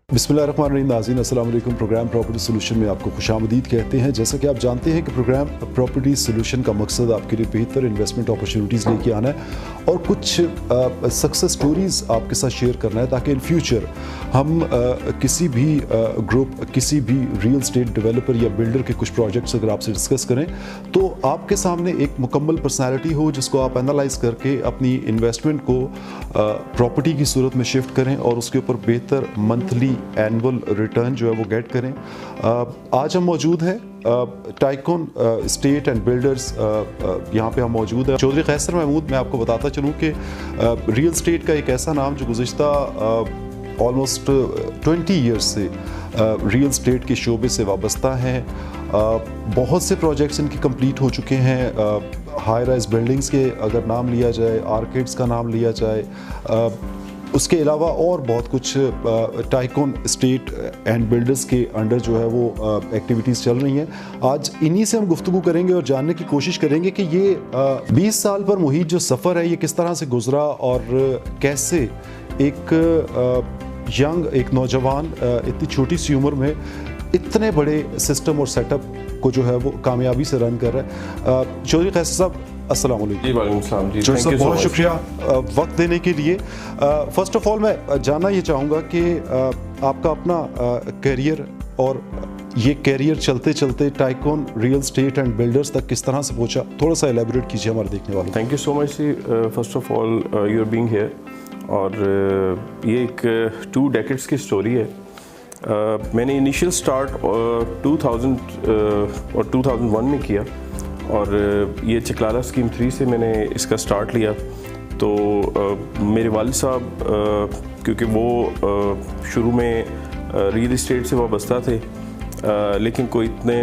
बिस्मिल्लाहिर्रहमानिर्रहीम नाज़रीन अस्सलाम वालेकुम। प्रोग्राम प्रॉपर्टी सोल्यूशन में आपको खुशामदीद कहते हैं। जैसा कि आप जानते हैं कि प्रोग्राम प्रॉपर्टी सोल्यूशन का मकसद आपके लिए बेहतर इन्वेस्टमेंट अपॉर्चुनिटीज़ लेके आना है और कुछ सक्सेस स्टोरीज़ आपके साथ शेयर करना है ताकि इन फ्यूचर हम किसी भी ग्रुप, किसी भी रियल स्टेट डेवलपर या बिल्डर के कुछ प्रोजेक्ट्स अगर आपसे डिस्कस करें तो आपके सामने एक मुकम्मल पर्सनैलिटी हो जिसको आप एनालाइज करके अपनी इन्वेस्टमेंट को प्रॉपर्टी की सूरत में शिफ्ट करें और उसके ऊपर बेहतर मंथली एनुअल रिटर्न जो है वो गेट करें। आज हम मौजूद हैं टाइकॉन स्टेट एंड बिल्डर्स, यहाँ पे हम मौजूद हैं। चौधरी कैसर महमूद, मैं आपको बताता चलूँ कि रियल स्टेट का एक ऐसा नाम जो गुज़िश्ता ऑलमोस्ट 20 ईयर्स से रियल स्टेट के शोबे से वाबस्ता हैं। बहुत से प्रोजेक्ट्स इनके कंप्लीट हो चुके हैं। हाई राइज बिल्डिंग्स के अगर नाम लिया जाए, आर्किड्स का नाम लिया जाए, उसके अलावा और बहुत कुछ टाइकॉन स्टेट एंड बिल्डर्स के अंडर जो है वो एक्टिविटीज़ चल रही हैं। आज इन्हीं से हम गुफ्तगू करेंगे और जानने की कोशिश करेंगे कि ये 20 साल पर मुहित जो सफ़र है ये किस तरह से गुजरा और कैसे एक यंग, एक नौजवान इतनी छोटी सी उम्र में इतने बड़े सिस्टम और सेटअप को जो है वो कामयाबी से रन कर रहा है। चौधरी कैसर साहब, अस्सलाम वालेकुम। जी वालेकुम सलाम जी, चौधरी साहब बहुत शुक्रिया वक्त देने के लिए। फ़र्स्ट ऑफ ऑल मैं जानना ये चाहूँगा कि आपका अपना करियर और ये करियर चलते चलते tycoon real estate and builders तक किस तरह से पहुँचा, थोड़ा सा एलेबोरेट कीजिए हमारे देखने वालों। Thank you so much ji. First of all you are being here और ये एक 2 डेकेड्स की स्टोरी है। मैंने इनिशियल स्टार्ट 2000 और 2001 में किया और ये चकलाला स्कीम 3 से मैंने इसका स्टार्ट लिया। तो मेरे वालिद साहब क्योंकि वो शुरू में रियल इस्टेट से वाबस्ता थे लेकिन कोई इतने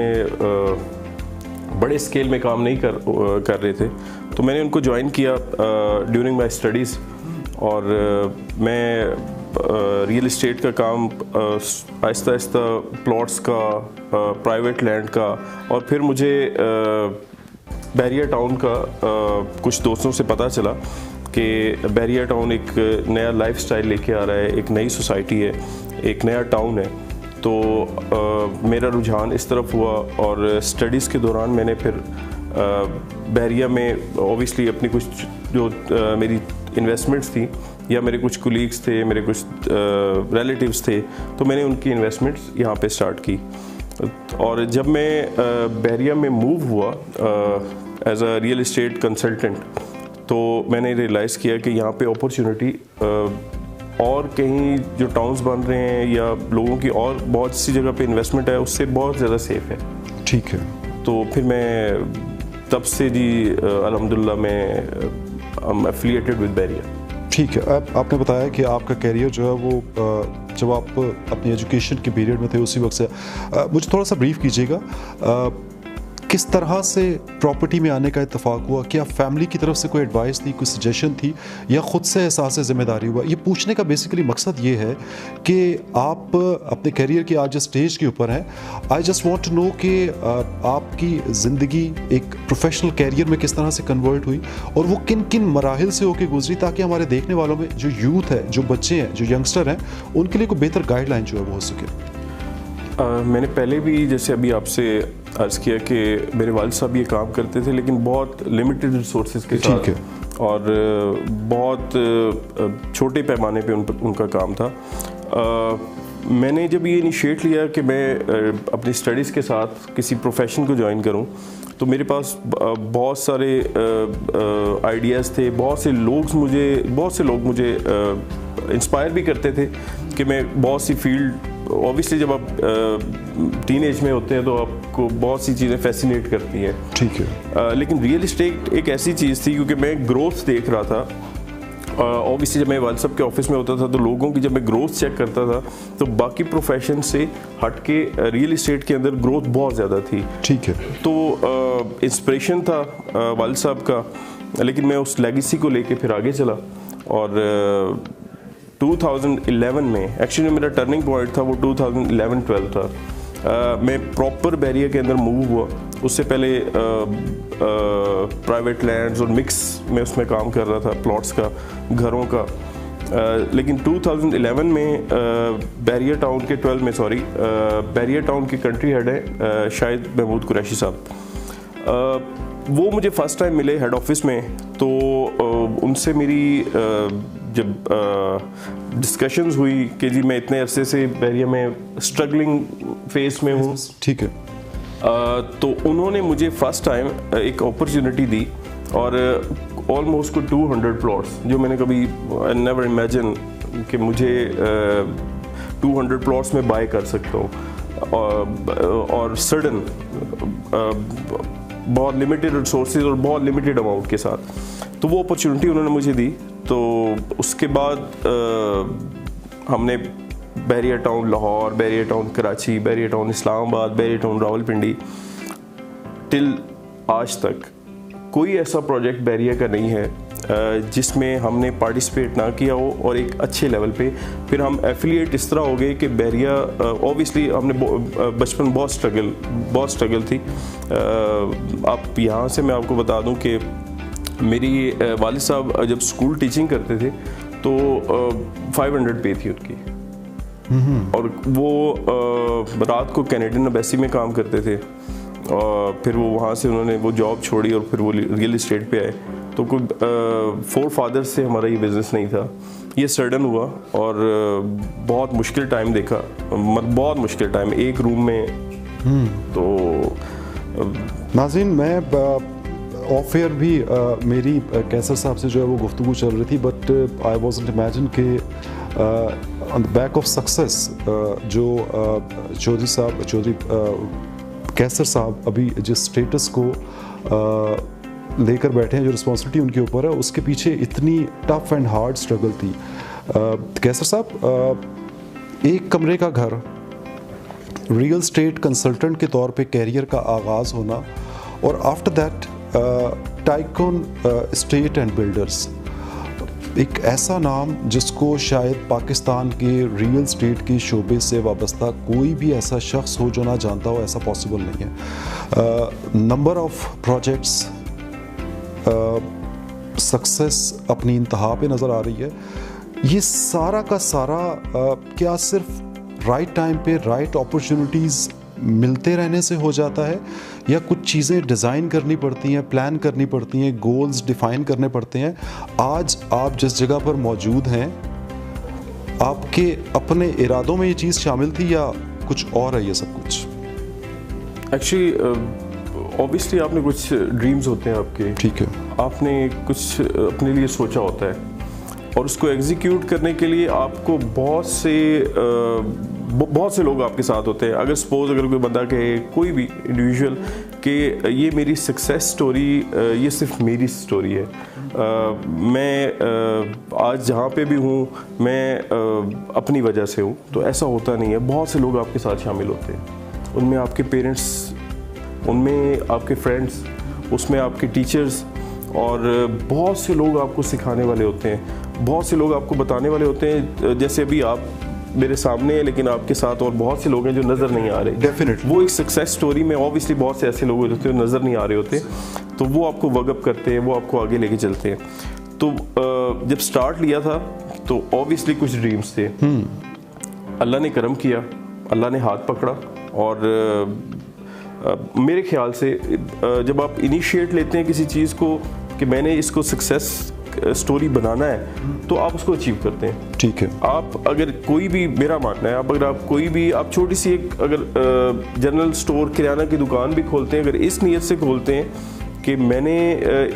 बड़े स्केल में काम नहीं कर रहे थे, तो मैंने उनको ज्वाइन किया ड्यूरिंग माय स्टडीज़ और मैं रियल इस्टेट का काम आहिस्ता आहिस्ता प्लॉट्स का, प्राइवेट लैंड का और फिर मुझे बैरिया टाउन का कुछ दोस्तों से पता चला कि बैरिया टाउन एक नया लाइफस्टाइल लेके आ रहा है, एक नई सोसाइटी है, एक नया टाउन है। तो मेरा रुझान इस तरफ हुआ और स्टडीज़ के दौरान मैंने फिर बैरिया में ऑब्वियसली अपनी कुछ जो मेरी इन्वेस्टमेंट्स थी या मेरे कुछ कोलीग्स थे, मेरे कुछ रिलेटिव्स थे, तो मैंने उनकी इन्वेस्टमेंट्स यहाँ पे स्टार्ट की। और जब मैं बैरिया में मूव हुआ as a real estate consultant तो मैंने रियलाइज़ किया कि यहाँ पे अपॉर्चुनिटी और कहीं जो टाउन्स बन रहे हैं या लोगों की और बहुत सी जगह पे इन्वेस्टमेंट है उससे बहुत ज़्यादा सेफ है। ठीक है। तो फिर मैं तब से जी अल्हम्दुलिल्लाह मैं एफिलिएटेड विद बैरिया। ठीक है। आपने बताया कि आपका कैरियर जो है वो जब आप अपनी एजुकेशन के पीरियड में थे उसी वक्त से, मुझे थोड़ा सा ब्रीफ कीजिएगा किस तरह से प्रॉपर्टी में आने का इत्तेफाक हुआ? क्या फैमिली की तरफ से कोई एडवाइस थी, कोई सजेशन थी या ख़ुद से एहसास ज़िम्मेदारी हुआ? ये पूछने का बेसिकली मकसद ये है कि आप अपने करियर की आज स्टेज के ऊपर हैं। I just want to know कि आपकी ज़िंदगी एक प्रोफेशनल कैरियर में किस तरह से कन्वर्ट हुई और वो किन किन मराहिल से होकर गुजरी ताकि हमारे देखने वालों में जो यूथ है, जो बच्चे हैं, जो यंगस्टर हैं, उनके लिए कोई बेहतर गाइडलाइन जो है वो हो सके। मैंने पहले भी जैसे अभी आपसे अर्ज़ किया कि मेरे वालिद साहब ये काम करते थे लेकिन बहुत लिमिटेड रिसोर्सेज के साथ और बहुत छोटे पैमाने पे उनका काम था। मैंने जब ये इनिशिएट लिया कि मैं अपनी स्टडीज़ के साथ किसी प्रोफेशन को ज्वाइन करूं तो मेरे पास बहुत सारे आइडियाज़ थे, बहुत से लोग मुझे इंस्पायर भी करते थे कि मैं बहुत सी फील्ड, ऑब्वियसली जब आप टीनेज में होते हैं तो आपको बहुत सी चीज़ें फैसिनेट करती हैं। ठीक है। लेकिन रियल इस्टेट एक ऐसी चीज़ थी क्योंकि मैं ग्रोथ देख रहा था। ऑब्वियसली जब मैं वालिद साहब के ऑफिस में होता था तो लोगों की जब मैं ग्रोथ चेक करता था तो बाकी प्रोफेशन से हट के रियल इस्टेट के अंदर ग्रोथ बहुत ज़्यादा थी। ठीक है। तो इंस्पिरेशन था वालिद साहब का, लेकिन मैं उस लेगेसी को लेके फिर आगे चला और 2011 में एक्चुअली मेरा टर्निंग पॉइंट था वो 2011-12 था। मैं प्रॉपर बैरिया के अंदर मूव हुआ। उससे पहले प्राइवेट लैंड्स और मिक्स में उसमें काम कर रहा था, प्लॉट्स का, घरों का। लेकिन 2011 में बैरियर टाउन के 12 में बैरियर टाउन के कंट्री हेड है शायद महमूद कुरैशी साहब, वो मुझे फ़र्स्ट टाइम मिले हेड ऑफिस में। तो उनसे मेरी जब डिस्कशंस हुई कि जी मैं इतने अरसे से बैरियर में स्ट्रगलिंग फेस में हूँ, ठीक है, तो उन्होंने मुझे फ़र्स्ट टाइम एक अपॉर्चुनिटी दी और ऑलमोस्ट 200 प्लॉट्स, जो मैंने कभी नेवर इमेजिन कि मुझे 200 प्लॉट्स में बाय कर सकता हूँ और सडन बहुत लिमिटेड रिसोर्सेज और बहुत लिमिटेड अमाउंट के साथ। तो वो अपॉर्चुनिटी उन्होंने मुझे दी। तो उसके बाद हमने barrier town Lahore, barrier town Karachi, barrier town Islamabad, barrier town Rawalpindi, till आज तक कोई ऐसा प्रोजेक्ट बैरियर का नहीं है जिसमें हमने पार्टिसिपेट ना किया हो और एक अच्छे लेवल पे। फिर हम एफिलिएट इस तरह हो गए कि बैरियर ऑब्वियसली हमने बचपन बहुत स्ट्रगल थी। आप यहाँ से मैं आपको बता दूं कि मेरी वालिद साहब जब स्कूल टीचिंग करते थे तो 500 पे थी उनकी, और वो रात को कैनेडियन एम्बेसी में काम करते थे। और फिर वो वहाँ से उन्होंने वो जॉब छोड़ी और फिर वो रियल इस्टेट पे आए। तो कोई 4 फादर्स से हमारा ये बिज़नेस नहीं था, ये सडन हुआ और बहुत मुश्किल टाइम देखा, बहुत मुश्किल टाइम एक रूम में। तो नाज़रीन, मैं ऑफ एयर भी मेरी कैसर साहब से जो है वो गुफ्तगू चल रही थी, बट आई वाज़न्ट इमेजिन कि on the back of success जो चौधरी कैसर साहब अभी जिस स्टेटस को लेकर बैठे हैं, जो रिस्पॉन्सिबिलिटी उनके ऊपर है, उसके पीछे इतनी टफ एंड हार्ड स्ट्रगल थी। कैसर साहब, एक कमरे का घर, रियल स्टेट कंसल्टेंट के तौर पे कैरियर का आगाज़ होना, और after that tycoon state and builders, एक ऐसा नाम जिसको शायद पाकिस्तान के रियल स्टेट के शोबे से वाबस्ता कोई भी ऐसा शख्स हो जो ना जानता हो, ऐसा पॉसिबल नहीं है। नंबर ऑफ प्रोजेक्ट्स, सक्सेस अपनी इंतहा पे नज़र आ रही है। ये सारा का सारा क्या सिर्फ राइट टाइम पे राइट अपॉर्चुनिटीज़ मिलते रहने से हो जाता है, या कुछ चीज़ें डिज़ाइन करनी पड़ती हैं, प्लान करनी पड़ती हैं, गोल्स डिफ़ाइन करने पड़ते हैं? आज आप जिस जगह पर मौजूद हैं, आपके अपने इरादों में ये चीज़ शामिल थी या कुछ और है ये सब कुछ? एक्चुअली ऑब्वियसली आपने कुछ ड्रीम्स होते हैं आपके, ठीक है, आपने कुछ अपने लिए सोचा होता है और उसको एग्जीक्यूट करने के लिए आपको बहुत से लोग आपके साथ होते हैं। अगर सपोज अगर कोई बंदा कहे, कोई भी इंडिविजुअल, कि ये मेरी सक्सेस स्टोरी, ये सिर्फ मेरी स्टोरी है, मैं आज जहाँ पे भी हूँ मैं अपनी वजह से हूँ, तो ऐसा होता नहीं है। बहुत से लोग आपके साथ शामिल होते हैं, उनमें आपके पेरेंट्स, उनमें आपके फ्रेंड्स, उसमें आपके टीचर्स, और बहुत से लोग आपको सिखाने वाले होते हैं, बहुत से लोग आपको बताने वाले होते हैं। जैसे अभी आप मेरे सामने है, लेकिन आपके साथ और बहुत से लोग हैं जो नज़र नहीं आ रहे। डेफिनेटली वो एक सक्सेस स्टोरी में ऑब्वियसली बहुत से ऐसे लोग होते हैं जो नज़र नहीं आ रहे होते, तो वो आपको वर्कअप करते हैं, वो आपको आगे लेके चलते हैं। तो जब स्टार्ट लिया था तो ऑब्वियसली कुछ ड्रीम्स थे, अल्लाह ने करम किया, अल्लाह ने हाथ पकड़ा, और मेरे ख्याल से जब आप इनिशिएट लेते हैं किसी चीज़ को कि मैंने इसको सक्सेस स्टोरी बनाना है, तो आप उसको अचीव करते हैं। ठीक है, आप अगर कोई भी, मेरा मानना है, आप छोटी सी एक अगर जनरल स्टोर, किराना की दुकान भी खोलते हैं, अगर इस नीयत से खोलते हैं कि मैंने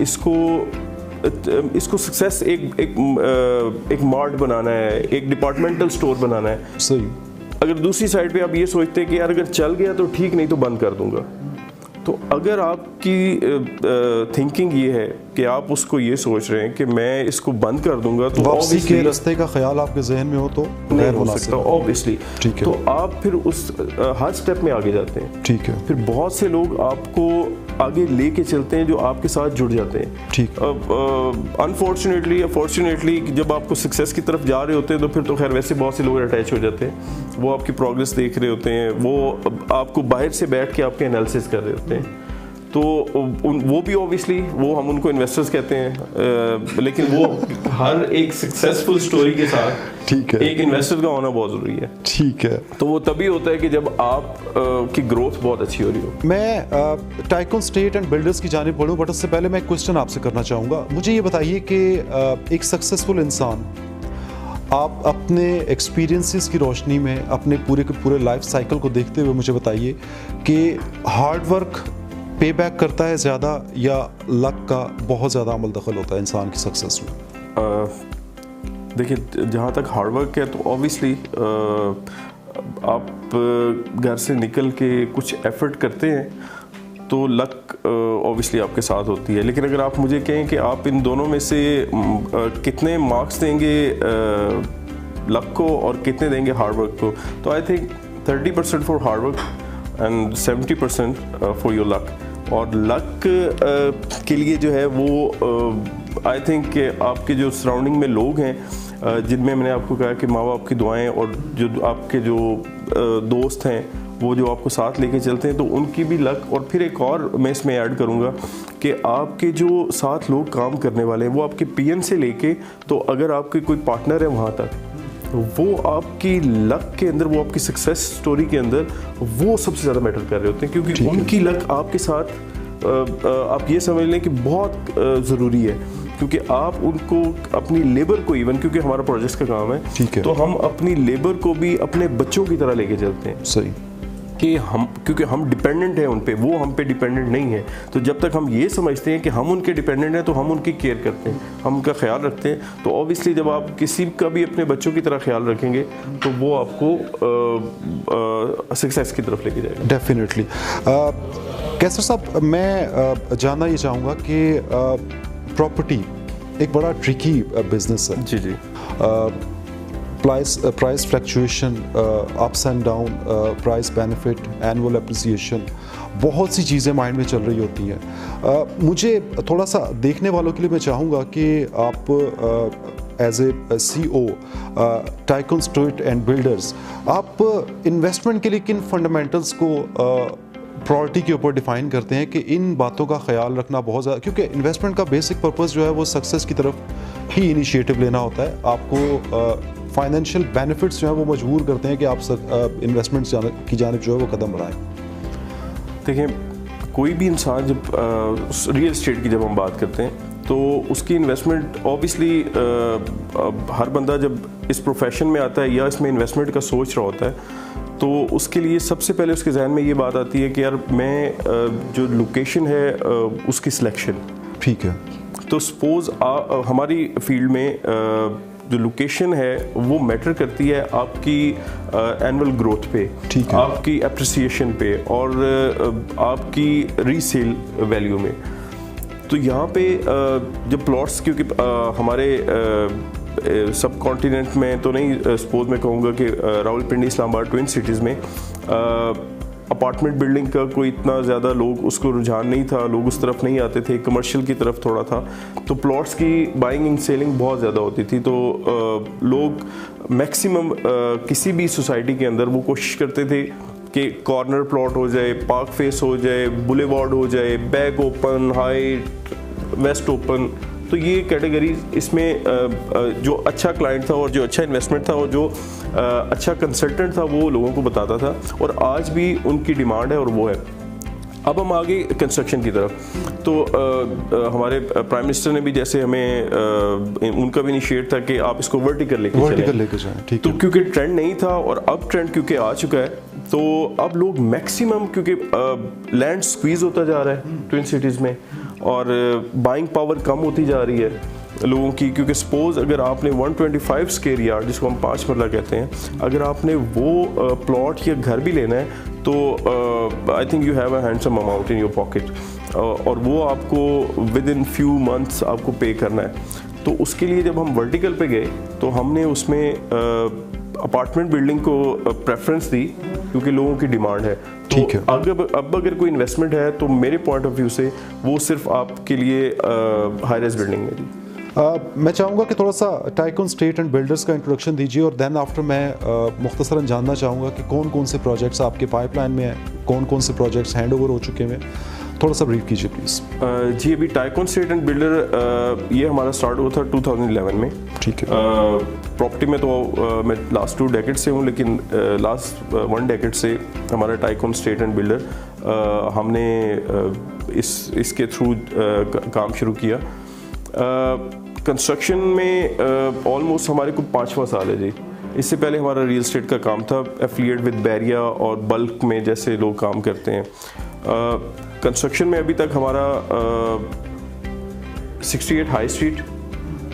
इसको सक्सेस एक मार्ट बनाना है, एक डिपार्टमेंटल स्टोर बनाना है, सही। अगर दूसरी साइड पे आप ये सोचते हैं कि यार अगर चल गया तो ठीक, नहीं तो बंद कर दूंगा, तो अगर आपकी थिंकिंग ये है कि आप उसको ये सोच रहे हैं कि मैं इसको बंद कर दूंगा, तो वापसी के रास्ते का ख्याल आपके जहन में हो तो नहीं हो सकता ऑब्वियसली। ठीक है, तो आप फिर उस हर स्टेप में आगे जाते हैं। ठीक है, फिर बहुत से लोग आपको आगे लेके चलते हैं जो आपके साथ जुड़ जाते हैं। ठीक। अनफॉर्चुनेटली या फॉर्चुनेटली जब आपको सक्सेस की तरफ जा रहे होते हैं तो फिर तो खैर वैसे बहुत से लोग अटैच हो जाते हैं, वो आपकी प्रोग्रेस देख रहे होते हैं, वो आपको बाहर से बैठ के आपके एनालिसिस कर रहे होते हैं। तो वो भी ऑब्वियसली वो हम उनको इन्वेस्टर्स कहते हैं, लेकिन वो हर एक सक्सेसफुल स्टोरी के साथ ठीक है, एक इन्वेस्टर का होना बहुत ज़रूरी है। ठीक है, तो वो तभी होता है कि जब आप की ग्रोथ बहुत अच्छी हो रही हो। मैं टाइकून स्टेट एंड बिल्डर्स की जानिब बढ़ूं, बट उससे पहले मैं एक क्वेश्चन आपसे करना चाहूँगा। मुझे ये बताइए कि एक सक्सेसफुल इंसान, आप अपने एक्सपीरियंसेस की रोशनी में अपने पूरे के पूरे लाइफ साइकिल को देखते हुए मुझे बताइए कि हार्ड वर्क पे बैक करता है ज़्यादा या लक का बहुत ज़्यादा अमल दखल होता है इंसान की सक्सेस में? देखिए, जहाँ तक हार्ड वर्क है तो ऑब्वियसली आप घर से निकल के कुछ एफर्ट करते हैं तो लक ऑब्वियसली आपके साथ होती है। लेकिन अगर आप मुझे कहें कि आप इन दोनों में से कितने मार्क्स देंगे लक को और कितने देंगे हार्ड वर्क को, तो I think 30% for hard work and 70% for your luck. और लक के लिए जो है वो आई थिंक आपके जो सराउंडिंग में लोग हैं जिनमें मैंने आपको कहा कि माँ बाप की दुआएं और जो आपके जो दोस्त हैं वो जो आपको साथ लेके चलते हैं, तो उनकी भी लक। और फिर एक और मैं इसमें ऐड करूँगा कि आपके जो साथ लोग काम करने वाले हैं वो आपके पीएन से लेके, तो अगर आपके कोई पार्टनर है वहाँ तक, वो आपकी लक के अंदर, वो आपकी सक्सेस स्टोरी के अंदर वो सबसे ज़्यादा मैटर कर रहे होते हैं, क्योंकि उनकी लक आपके साथ आप ये समझ लें कि बहुत ज़रूरी है। क्योंकि आप उनको अपनी लेबर को, इवन क्योंकि हमारा प्रोजेक्ट्स का काम है, तो हम अपनी लेबर को भी अपने बच्चों की तरह लेके चलते हैं। सही कि हम, क्योंकि हम डिपेंडेंट हैं उन पे, वो हम पे डिपेंडेंट नहीं है। तो जब तक हम ये समझते हैं कि हम उनके डिपेंडेंट हैं तो हम उनकी केयर करते हैं, हम उनका ख्याल रखते हैं। तो ऑब्वियसली जब आप किसी का भी अपने बच्चों की तरह ख्याल रखेंगे तो वो आपको सक्सेस की तरफ लेके जाएगा। डेफिनेटली। कैसर साहब, मैं जानना ये चाहूँगा कि प्रॉपर्टी एक बड़ा ट्रिकी बिजनेस है। जी जी। Price fluctuation, ups and down, price benefit, annual appreciation, बहुत सी चीज़ें माइंड में चल रही होती हैं। मुझे थोड़ा सा देखने वालों के लिए मैं चाहूँगा कि आप as a CEO tycoon state and builders, आप इन्वेस्टमेंट के लिए किन फंडामेंटल्स को प्रायोरिटी के ऊपर डिफाइन करते हैं कि इन बातों का ख्याल रखना बहुत ज़्यादा, क्योंकि इन्वेस्टमेंट का बेसिक पर्पस जो है वो सक्सेस की तरफ ही इनिशिएटिव लेना होता है। आपको फाइनेंशियल बेनिफिट्स जो है वो मजबूर करते हैं कि आप इन्वेस्टमेंट की जानिब जो है वो कदम बढ़ाएं। देखिए, कोई भी इंसान जब रियल एस्टेट की जब हम बात करते हैं तो उसकी इन्वेस्टमेंट ऑब्वियसली हर बंदा जब इस प्रोफेशन में आता है या इसमें इन्वेस्टमेंट का सोच रहा होता है तो उसके लिए सबसे पहले उसके जहन में ये बात आती है कि यार मैं जो लोकेशन है उसकी सिलेक्शन। ठीक है। तो सपोज हमारी फील्ड में जो लोकेशन है वो मैटर करती है आपकी एनुअल ग्रोथ पे, आपकी एप्रिसिएशन पे और आपकी रीसेल वैल्यू में। तो यहाँ पे जब प्लॉट्स, क्योंकि हमारे सब कॉन्टिनेंट में तो नहीं, सपोज मैं कहूँगा कि रावलपिंडी, इस्लामाबाद, ट्विन सिटीज़ में अपार्टमेंट बिल्डिंग का कोई इतना ज़्यादा लोग उसको रुझान नहीं था, लोग उस तरफ नहीं आते थे, कमर्शियल की तरफ थोड़ा था। तो प्लॉट्स की बाइंग एंड सेलिंग बहुत ज़्यादा होती थी। तो लोग मैक्सिमम किसी भी सोसाइटी के अंदर वो कोशिश करते थे कि कॉर्नर प्लॉट हो जाए, पार्क फेस हो जाए, बुलेवार्ड हो जाए, back open, height, waste open. तो ये कैटेगरी इसमें जो अच्छा क्लाइंट था और जो अच्छा इन्वेस्टमेंट था और जो अच्छा कंसल्टेंट था वो लोगों को बताता था, और आज भी उनकी डिमांड है और वो है। अब हम आगे कंस्ट्रक्शन की तरफ। तो हमारे प्राइम मिनिस्टर ने भी जैसे हमें उनका भी इनिशिएट था कि आप इसको वर्टिकल लेके जाएं। ठीक। तो क्योंकि ट्रेंड नहीं था और अब ट्रेंड क्योंकि आ चुका है तो अब लोग मैक्सिमम, क्योंकि लैंड स्क्वीज होता जा रहा है ट्विन सिटीज़ में और बाइंग पावर कम होती जा रही है लोगों की, क्योंकि सपोज अगर आपने 125 स्क्वायर यार्ड, जिसको हम 5 मरला कहते हैं, अगर आपने वो प्लॉट या घर भी लेना है तो I think you have a handsome amount in your pocket और वो आपको विद इन फ्यू मंथ्स आपको पे करना है। तो उसके लिए जब हम वर्टिकल पे गए तो हमने उसमें अपार्टमेंट बिल्डिंग को प्रेफरेंस दी क्योंकि लोगों की डिमांड है। ठीक है। अब अगर कोई इन्वेस्टमेंट है तो मेरे पॉइंट ऑफ व्यू से वो सिर्फ आपके लिए हाई राइज बिल्डिंग में दी। मैं चाहूँगा कि थोड़ा सा टाइकून स्टेट एंड बिल्डर्स का इंट्रोडक्शन दीजिए और देन आफ्टर मैं मुख्तसरन जानना चाहूँगा कि कौन कौन से प्रोजेक्ट्स आपके पाइपलाइन में हैं, कौन कौन से प्रोजेक्ट्स हैंड ओवर हो चुके हैं, थोड़ा सा ब्रीफ कीजिए प्लीज़। जी, अभी टाइकॉन स्टेट एंड बिल्डर ये हमारा स्टार्ट हुआ था 2011 में। ठीक है। प्रॉपर्टी में तो मैं लास्ट 2 डेकेड से हूँ, लेकिन लास्ट 1 डेकेड से हमारा टाइकॉन स्टेट एंड बिल्डर हमने इसके थ्रू काम शुरू किया। कंस्ट्रक्शन में ऑलमोस्ट हमारे को 5वां साल है जी। इससे पहले हमारा रियल एस्टेट का काम था, एफिलिएट विद बैरिया और बल्क में जैसे लोग काम करते हैं। कंस्ट्रक्शन में अभी तक हमारा 68 हाई स्ट्रीट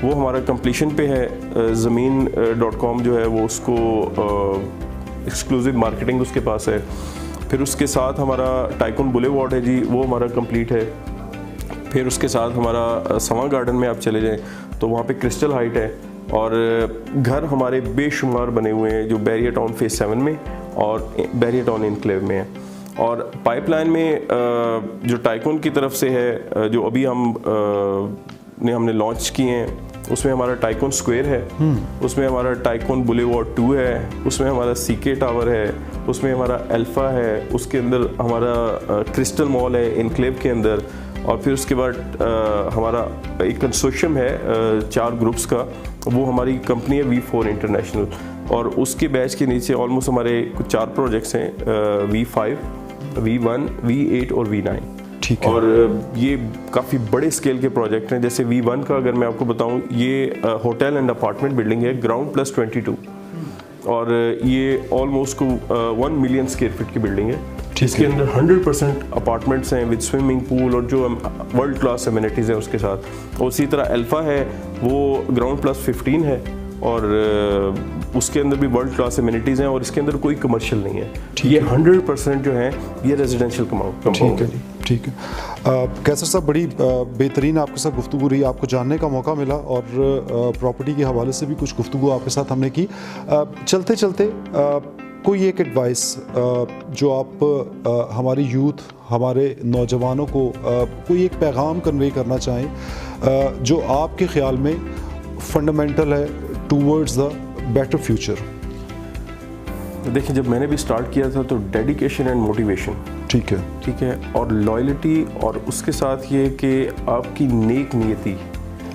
वो हमारा कंप्लीशन पे है। ज़मीन.com जो है वो उसको एक्सक्लूसिव मार्केटिंग उसके पास है। फिर उसके साथ हमारा टाइकॉन बुलेवार्ड है जी, वो हमारा कंप्लीट है। फिर उसके साथ हमारा समा गार्डन में आप चले जाएं तो वहाँ पे क्रिस्टल हाइट है, और घर हमारे बेशुमार बने हुए हैं जो बैरिया टाउन फेज 7 में और बैरिया टाउन इनक्लेव में है। और पाइपलाइन में जो टाइकॉन की तरफ से है, जो अभी हमने लॉन्च किए हैं, उसमें हमारा टाइकॉन स्क्वायर है, उसमें हमारा टाइकॉन बुलेवार्ड 2 है, उसमें हमारा सीके टावर है, उसमें हमारा अल्फा है, उसके अंदर हमारा क्रिस्टल मॉल है इनक्लेव के अंदर। और फिर उसके बाद हमारा एक कंसोर्शियम है 4 ग्रुप्स का, वो हमारी कंपनी है V4 इंटरनेशनल, और उसके बैच के नीचे ऑलमोस्ट हमारे कुछ 4 प्रोजेक्ट्स हैं, V5, V1, V8 और V9। ठीक है। और ये काफ़ी बड़े स्केल के प्रोजेक्ट हैं। जैसे V1 का अगर मैं आपको बताऊं, ये होटल एंड अपार्टमेंट बिल्डिंग है, ग्राउंड प्लस 22, और ये ऑलमोस्ट 1 मिलियन स्क्वायर फीट की बिल्डिंग है। इसके अंदर 100% अपार्टमेंट्स हैं विद स्विमिंग पूल और जो वर्ल्ड क्लास एमिनिटीज़ हैं उसके साथ। और उसी तरह अल्फा है, वो ग्राउंड प्लस 15 है, और उसके अंदर भी वर्ल्ड क्लास एमिनिटीज़ हैं, और इसके अंदर कोई कमर्शियल नहीं है। ये 100% जो है ये रेजिडेंशियल कंपाउंड है। ठीक है। कैसर साहब, बड़ी बेहतरीन आपके साथ गुफ्तगू रही, आपको जानने का मौका मिला, और प्रॉपर्टी के हवाले से भी कुछ गुफ्तगू आपके साथ हमने की। चलते चलते कोई एक एडवाइस जो आप हमारी यूथ, हमारे नौजवानों को कोई एक पैगाम कन्वे करना चाहें जो आपके ख्याल में फंडामेंटल है टूवर्ड्स द बेटर फ्यूचर? देखिए, जब मैंने भी स्टार्ट किया था तो डेडिकेशन एंड मोटिवेशन, ठीक है, और लॉयल्टी, और उसके साथ ये कि आपकी नेक नियति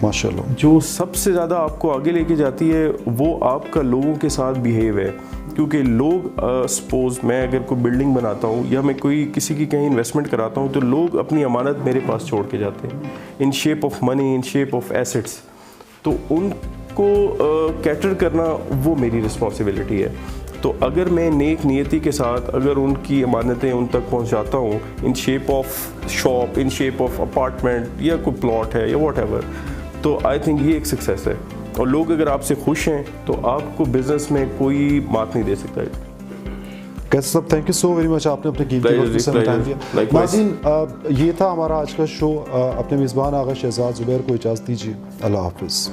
माशाल्लाह जो सबसे ज़्यादा आपको आगे लेके जाती है, वो आपका लोगों के साथ बिहेव है। क्योंकि लोग सपोज मैं अगर कोई बिल्डिंग बनाता हूँ या मैं कोई किसी की कहीं इन्वेस्टमेंट कराता हूँ, तो लोग अपनी अमानत मेरे पास छोड़ के जाते हैं in shape of money, in shape of assets. तो उनको कैटर करना वो मेरी रिस्पॉन्सिबिलिटी है। तो अगर मैं नेक नियति के साथ अगर उनकी अमानतें उन तक पहुंचाता हूं in shape of shop, in shape of apartment या कोई प्लॉट है या वॉट एवर, तो आई थिंक ये एक सक्सेस है। और लोग अगर आपसे खुश हैं तो आपको बिजनेस में कोई मात नहीं दे सकता है। कैसर साहब, thank you so very much, आपने अपने कीमती वक्त से टाइम दिया। नाज़रीन, ये था हमारा आज का शो। अपने मेज़बान आगा शहजाद ज़ुबैर को इजाज़त दीजिए। अल्लाह हाफ़िज़।